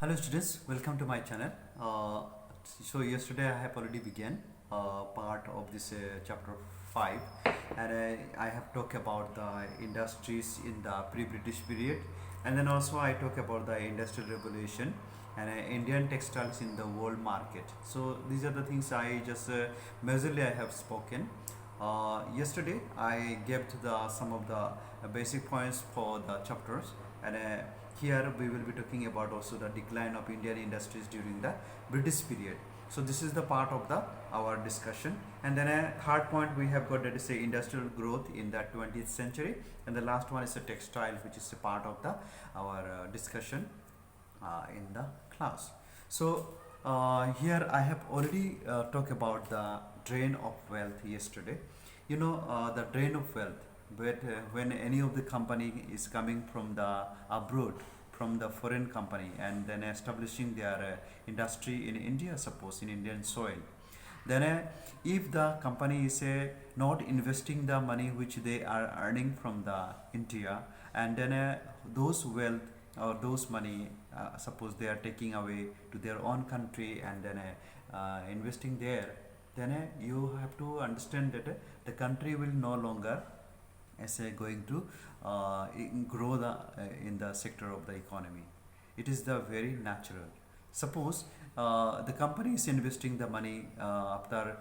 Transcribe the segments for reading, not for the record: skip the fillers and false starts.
Hello students, welcome to my channel. So yesterday I have already began part of this chapter 5, and I have talked about the industries in the pre-British period, and then also I talk about the industrial revolution and Indian textiles in the world market. So these are the things I just majorly I have spoken. Yesterday I gave to the some of the basic points for the chapters, and here we will be talking about also the decline of Indian industries during the British period. So this is the part of the our discussion, and then a third point we have got, that is say industrial growth in the 20th century, and the last one is a textile, which is a part of the our discussion in the class. So here I have already talked about the drain of wealth yesterday. The drain of wealth, but when any of the company is coming from the abroad, from the foreign company, and then establishing their industry in India, suppose in Indian soil, then if the company is not investing the money which they are earning from the India, and then those wealth or those money, suppose they are taking away to their own country and then investing there, then you have to understand that the country will no longer as going to grow in the sector of the economy. It is the very natural. Suppose the company is investing the money after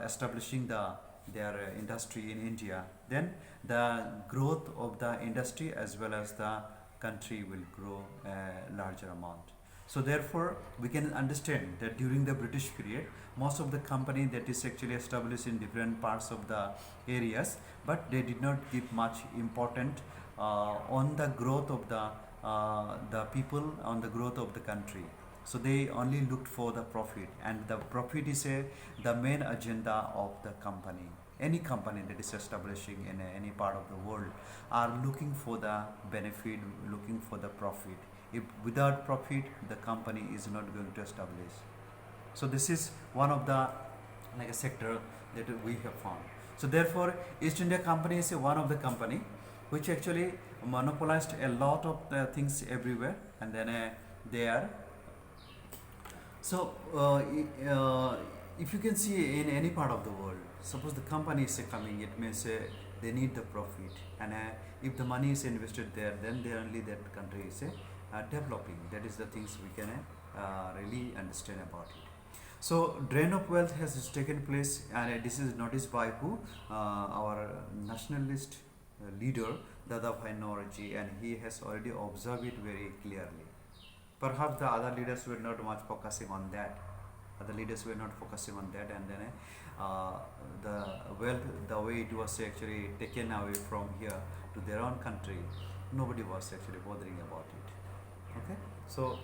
establishing their industry in India, then the growth of the industry as well as the country will grow a larger amount. So therefore, we can understand that during the British period, most of the company that is actually established in different parts of the areas, but they did not give much important on the growth of the people, on the growth of the country. So they only looked for the profit, and the profit is the main agenda of the company. Any company that is establishing in any part of the world are looking for the benefit, looking for the profit. If without profit, the company is not going to establish. So this is one of the like a sector that we have found. So therefore, East India Company is one of the company which actually monopolized a lot of things everywhere, and then they are. So if you can see in any part of the world, suppose the company is coming, it means they need the profit, and if the money is invested there, then they only that country is developing. That is the things we can really understand about it. So drain of wealth has taken place, and this is noticed by who? Our nationalist leader Dadabhai Naoroji, and he has already observed it very clearly. Perhaps the other leaders were not much focusing on that. Other leaders were not focusing on that, and then the wealth, the way it was actually taken away from here to their own country, nobody was actually bothering about it. Okay, so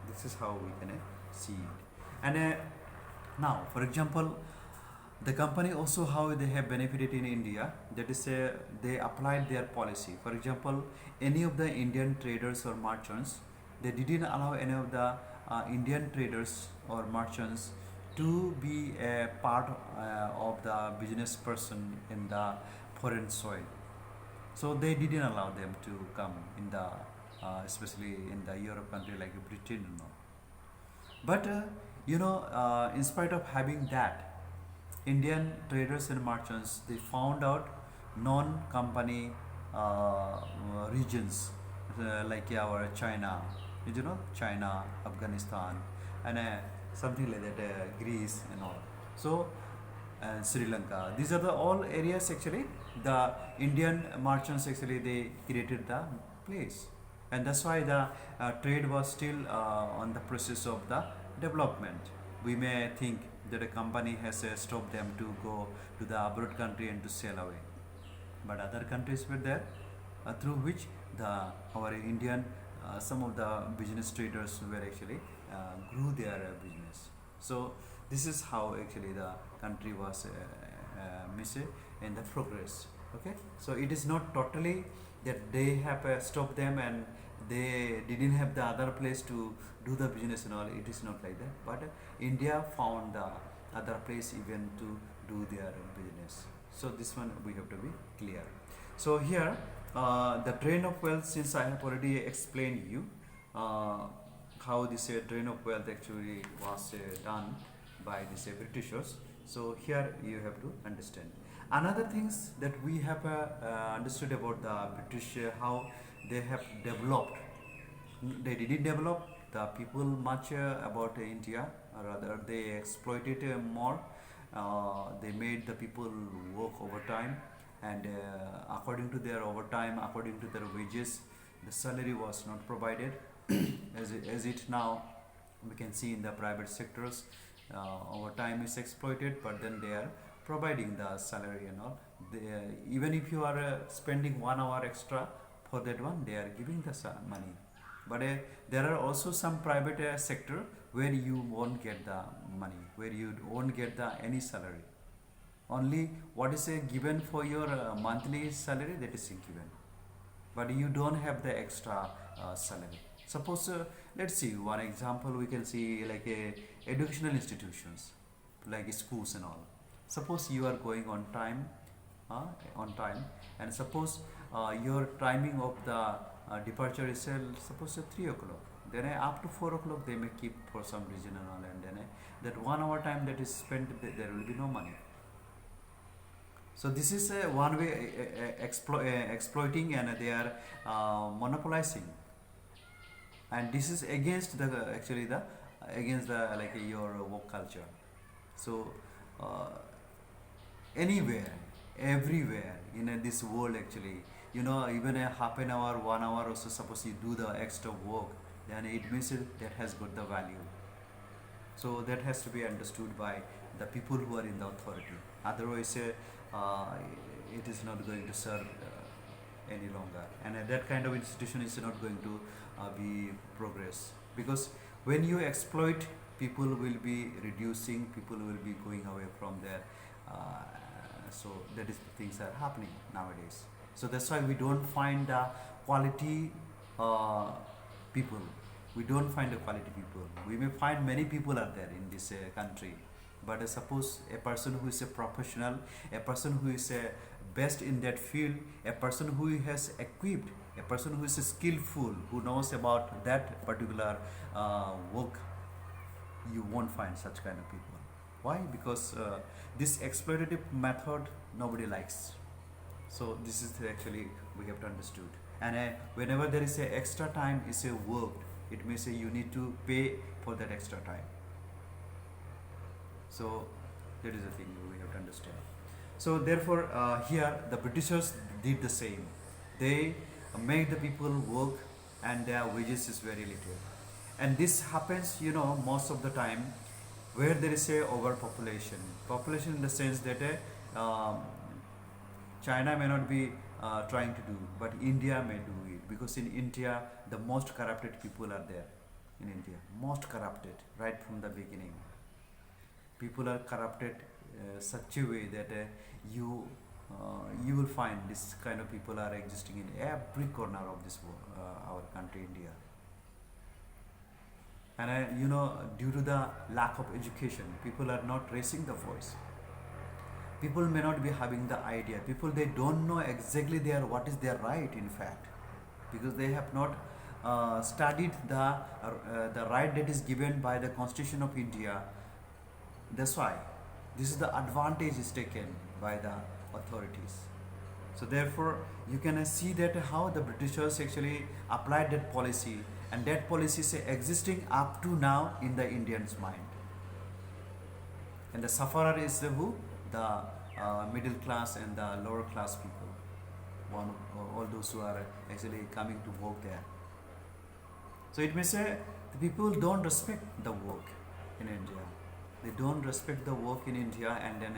this is how we can see it. And now, for example, the company also how they have benefited in India, that is they applied their policy. For example, any of the Indian traders or merchants, they didn't allow any of the Indian traders or merchants to be a part of the business person in the foreign soil. So they didn't allow them to come in the especially in the Europe country like Britain, But in spite of having that, Indian traders and merchants, they found out non-company regions like our China, China, Afghanistan, and something like that, Greece and all. So Sri Lanka. These are the all areas actually. The Indian merchants actually they created the place, and that's why the trade was still on the process of the development. We may think that a company has stopped them to go to the abroad country and to sail away, but other countries were there through which the our Indian some of the business traders were actually grew their business. So this is how actually the country was missing in the progress. Okay, so it is not totally that they have stopped them and they didn't have the other place to do the business and all. It is not like that, but India found the other place even to do their business. So this one we have to be clear. So here the drain of wealth, since I have already explained you how this drain of wealth actually was done by these Britishers. So here you have to understand. Another things that we have understood about the British, how they have developed. They didn't develop the people much about India, rather they exploited more. They made the people work overtime, and according to their overtime, according to their wages, the salary was not provided. As it now we can see in the private sectors, overtime is exploited, but then they are providing the salary and all. Even if you are spending 1 hour extra for that one, they are giving the money. But there are also some private sector where you won't get the money, where you won't get the any salary. Only what is given for your monthly salary, that is given, but you don't have the extra salary. Suppose let's see one example. We can see like educational institutions like schools and all. Suppose you are going on time, and suppose your timing of the departure is suppose 3 o'clock. Then up to 4 o'clock they may keep for some reason and all, and then that 1 hour time that is spent, there will be no money. So this is one way exploiting, and they are monopolizing, and this is against the actually the against the like your work culture. So anywhere, everywhere in this world actually, even a half an hour, 1 hour or so, suppose you do the extra work, then it means that has got the value. So that has to be understood by the people who are in the authority. Otherwise it is not going to serve any longer, and that kind of institution is not going to be progress, because when you exploit, people will be reducing, people will be going away from there. So that is things are happening nowadays. So that's why we don't find quality people. We don't find the quality people. We may find many people are there in this country, but suppose a person who is a professional, a person who is best in that field, a person who has equipped, a person who is skillful, who knows about that particular work, you won't find such kind of people. Why? Because this exploitative method nobody likes. So this is actually we have to understood. And whenever there is a extra time is a worked, it may say you need to pay for that extra time. So that is the thing we have to understand. So therefore here the Britishers did the same. They made the people work, and their wages is very little. And this happens most of the time where there is a overpopulation. Population in the sense that China may not be trying to do, but India may do it, because in India the most corrupted people are there. In India, most corrupted right from the beginning. People are corrupted such a way that you will find this kind of people are existing in every corner of this our country, India. And due to the lack of education, people are not raising the voice. People may not be having the idea. People, they don't know exactly what is their right, in fact, because they have not studied the right that is given by the Constitution of India. That's why this is the advantage is taken by the authorities. So therefore you can see that how the Britishers actually applied that policy, and that policy is existing up to now in the Indians' mind. And the sufferer is who? The middle class and the lower class people. All those who are actually coming to work there. So it may say the people don't respect the work in India. They don't respect the work in India, and then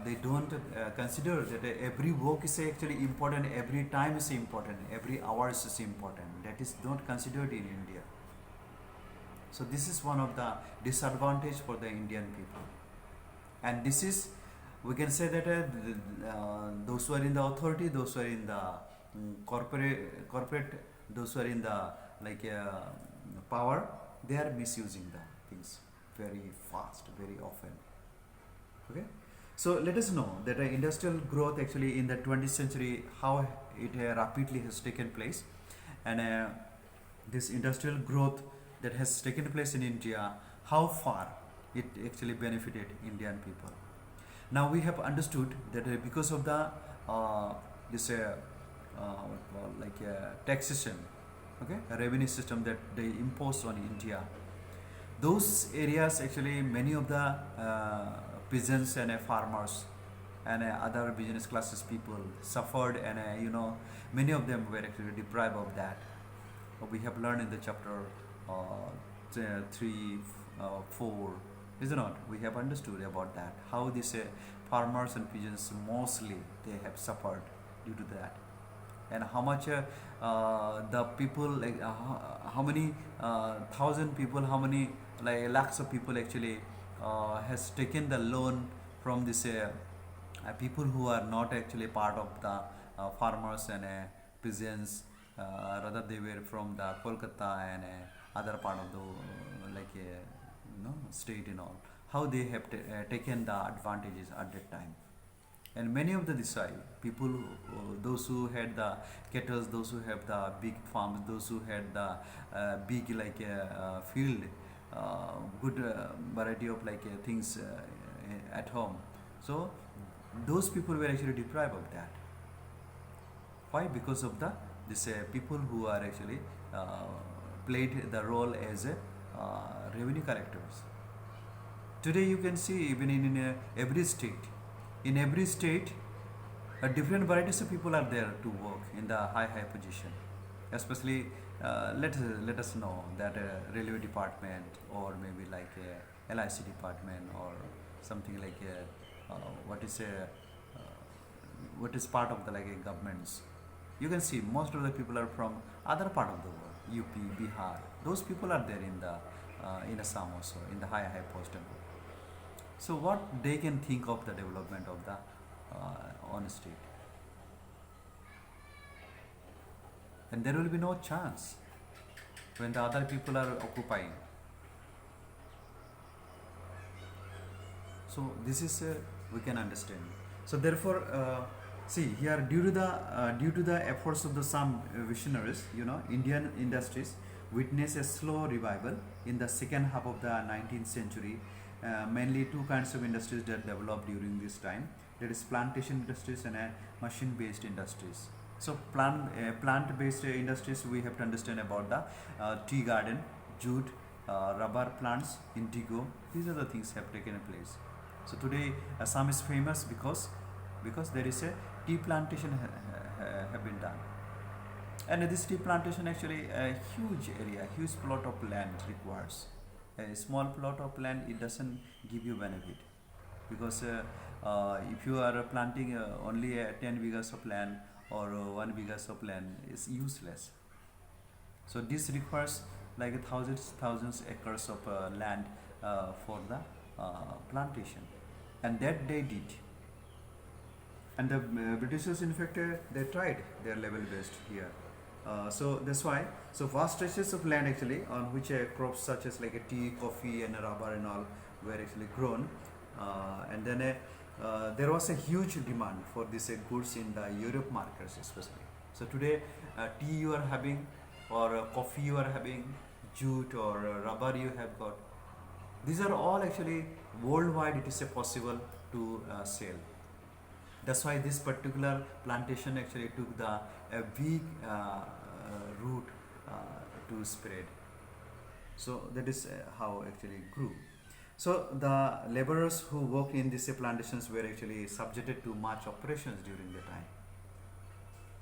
they don't consider that every work is actually important, every time is important, every hour is important. That is not considered in India. So this is one of the disadvantage for the Indian people. And this is, we can say that those who are in the authority, those who are in the corporate, those who are in the power, they are misusing the things very fast, very often. Okay, so let us know that industrial growth actually in the 20th century, how it rapidly has taken place, and this industrial growth that has taken place in India, how far it actually benefited Indian people. Now we have understood that because of the this what call like taxation, okay, a revenue system that they imposed on India, those areas actually many of the peasants and farmers and other business classes people suffered, and many of them were actually deprived of that. We have learned in the chapter 3, 4, is it not? We have understood about that, how these farmers and peasants mostly they have suffered due to that, and how much the people like how many thousand people, how many like lakhs of people actually has taken the loan from this people who are not actually part of the farmers and peasants, rather they were from the Kolkata and other part of the state and all, how they have taken the advantages at that time. And many of the Desai people, those who had the cattle, those who have the big farms, those who had the big field, good variety of things at home, so those people were actually deprived of that. Why? Because of the this people who are actually played the role as revenue collectors. Today you can see even in in every state, different varieties of people are there to work in the high position. Especially, let us know that railway department, or maybe like a LIC department, or something like what is a what is part of the governments. You can see most of the people are from other part of the world, UP, Bihar. Those people are there in Assam also, in the high post. So what they can think of the development of the on state, and there will be no chance when the other people are occupying. So this is we can understand. So therefore, see here, due to the efforts of the some visionaries, Indian industries witnessed a slow revival in the second half of the 19th century. Mainly two kinds of industries that developed during this time. There is plantation industries and machine-based industries. So plant-based industries, we have to understand about the tea garden, jute, rubber plants, indigo. These are the things have taken place. So today Assam is famous because there is a tea plantation have been done, and this tea plantation actually a huge area, huge plot of land requires. A small plot of land, it doesn't give you benefit, because if you are planting only 10 bighas of land or 1 bighas of land, is useless. So this requires like thousands acres of land for the plantation, and that they did. And the Britishers, in fact, they tried their level best here. So that's why, so vast stretches of land actually on which crops such as like a tea, coffee and rubber and all were actually grown, and then there was a huge demand for these goods in the Europe markets especially. So today tea you are having, or coffee you are having, jute or rubber you have got. These are all actually worldwide it is possible to sell. That's why this particular plantation actually took the big root to spread. So that is how actually grew. So the laborers who worked in these plantations were actually subjected to much operations during the time.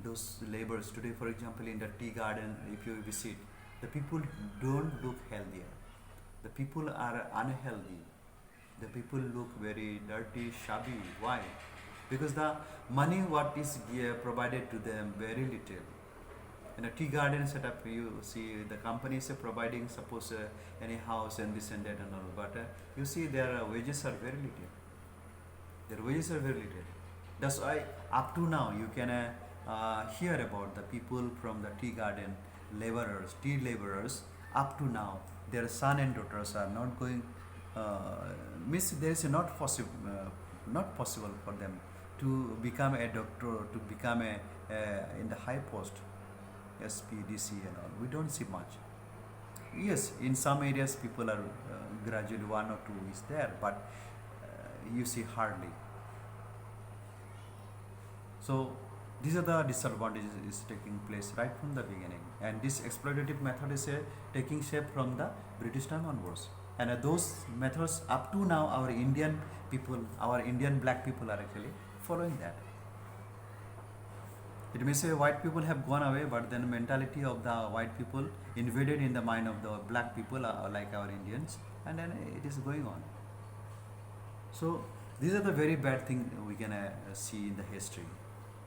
Those laborers today, for example, in the tea garden, if you visit, the people don't look healthier. The people are unhealthy. The people look very dirty, shabby. Why? Because the money what is provided to them very little. In a tea garden setup, you see the companies are providing suppose any house and this and that and all, but you see their wages are very little. Their wages are very little. That's why up to now you can hear about the people from the tea garden laborers, tea laborers. Up to now, their son and daughters are not going. Miss, there is not possible for them to become a doctor, to become in the high post, SP, DC and all. We don't see much. yes, in some areas people are gradually one or two is there, but you see hardly. So these are the disadvantages is taking place right from the beginning, and this exploitative method is taking shape from the British time onwards. And those methods up to now, our Indian people, our Indian black people are actually following that. It may say white people have gone away, but then mentality of the white people invaded in the mind of the black people, like our Indians, and then it is going on. So these are the very bad thing we can see in the history.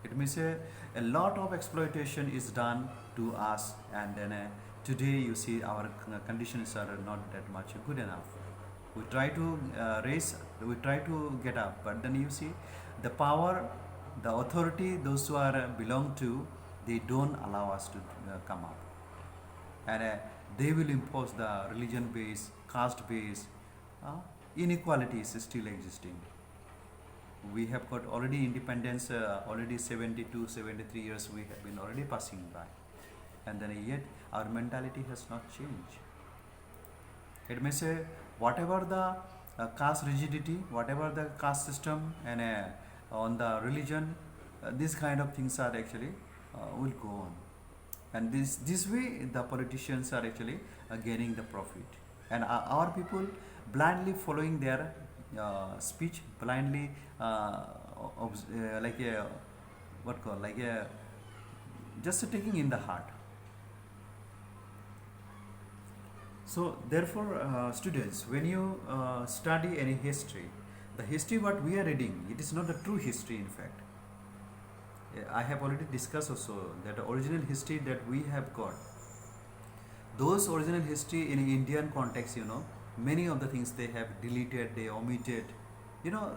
It means a lot of exploitation is done to us, and then today you see our conditions are not that much good enough. We try to raise, we try to get up, but then you see the power, the authority, those who are belong to, they don't allow us to come up, and they will impose the religion based, caste based inequality is still existing. We have got already independence, already 72, 73 years we have been already passing by, and then yet our mentality has not changed. It may say whatever the caste rigidity, whatever the caste system, and on the religion, these kind of things are actually will go on, and this way the politicians are actually gaining the profit, and our people blindly following their speech, blindly like a what call like a just taking in the heart. So therefore, students, when you study any history, the history what we are reading, it is not the true history. In fact, I have already discussed also that the original history that we have got, those original history in Indian context, many of the things they have deleted, they omitted.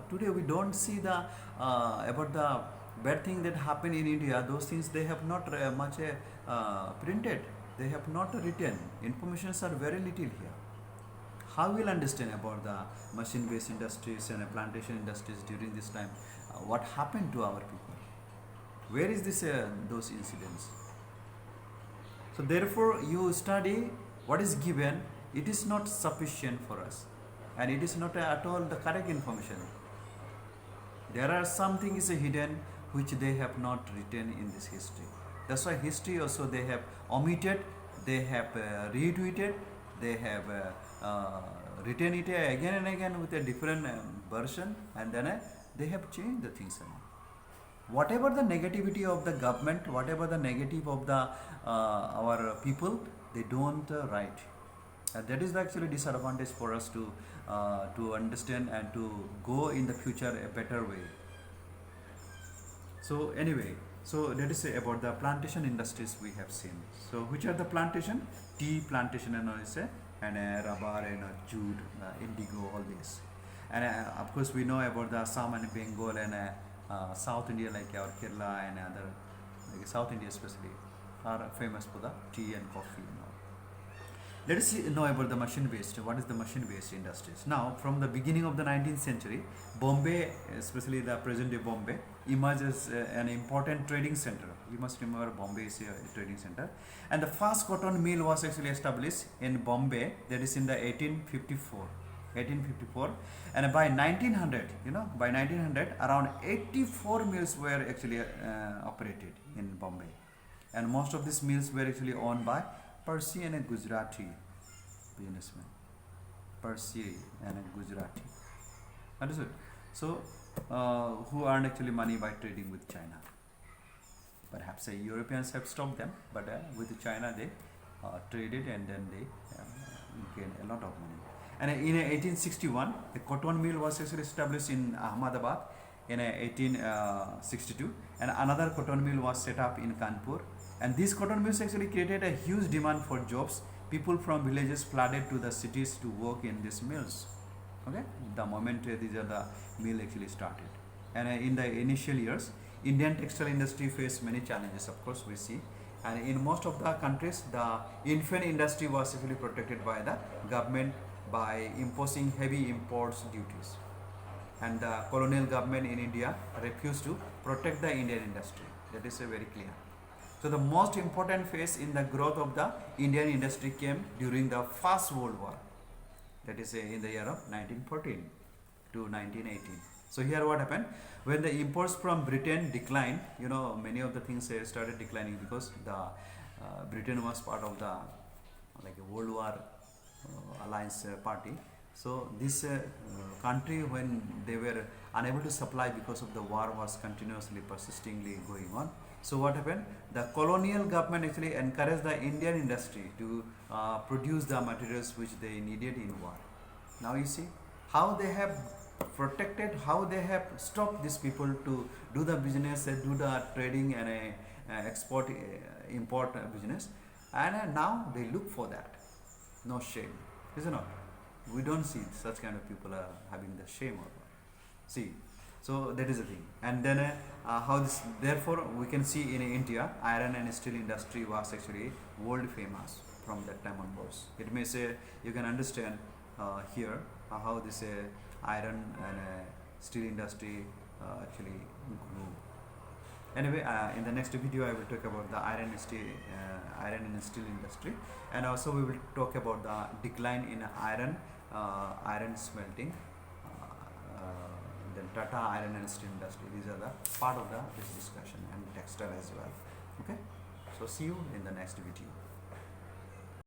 Today we don't see the about the bad thing that happened in India. Those things they have not much printed. They have not written. Informations are very little here. How will understand about the machine-based industries and plantation industries during this time? What happened to our people? Where is this those incidents? So therefore, you study what is given. It is not sufficient for us, and it is not at all the correct information. There are some things hidden which they have not written in this history. That's why history also they have omitted, they have retweeted, they have written it again and again with a different version, and then they have changed the things. Whatever the negativity of the government, whatever the negative of the our people, they don't write. That is actually disadvantage for us to understand and to go in the future a better way. So anyway, so that is about the plantation industries we have seen. So which are the plantation? Tea plantation and rubber and jute, indigo, all this. And of course we know about the Assam and Bengal and South India, like our Kerala and other, like South India especially, are famous for the tea and coffee and all. Let us know about the machine-based. What is the machine-based industries? Now, from the beginning of the 19th century, Bombay, especially the present-day Bombay, emerged as an important trading center. You must remember Bombay is a trading center. And the first cotton mill was actually established in Bombay, that is in the 1854. 1854, and by 1900, by 1900, around 84 mills were actually operated in Bombay, and most of these mills were actually owned by Parsi and a Gujarati businessman. Parsi and a Gujarati. Understood? So, who earned actually money by trading with China. Perhaps Europeans have stopped them, but with China they traded, and then they gained a lot of money. And in 1861, a cotton mill was actually established in Ahmedabad in 1862, and another cotton mill was set up in Kanpur. And these cotton mills actually created a huge demand for jobs. People from villages flooded to the cities to work in these mills. Okay, the moment these are the mill actually started, and in the initial years, Indian textile industry faced many challenges. Of course, we see, and in most of the countries, the infant industry was actually protected by the government by imposing heavy imports duties, and the colonial government in India refused to protect the Indian industry. That is very clear. So the most important phase in the growth of the Indian industry came during the First World War, that is in the year of 1914 to 1918. So here what happened, when the imports from Britain declined, many of the things started declining because the Britain was part of the like a World War alliance party. So this country, when they were unable to supply because of the war was continuously persistingly going on, so what happened, the colonial government actually encouraged the Indian industry to produce the materials which they needed in war. Now you see how they have protected, how they have stopped these people to do the business, do the trading and export import business, and now they look for that. No shame, is it not? We don't see such kind of people are having the shame or what. See, so that is the thing. And then how this, therefore we can see in India iron and steel industry was actually world famous from that time onwards. It may say, you can understand here how this iron and steel industry actually grew. Anyway, in the next video I will talk about the iron and steel industry, and also we will talk about the decline in iron smelting, then Tata iron and steel industry. These are the part of this discussion, and textile as well. Okay, so see you in the next video.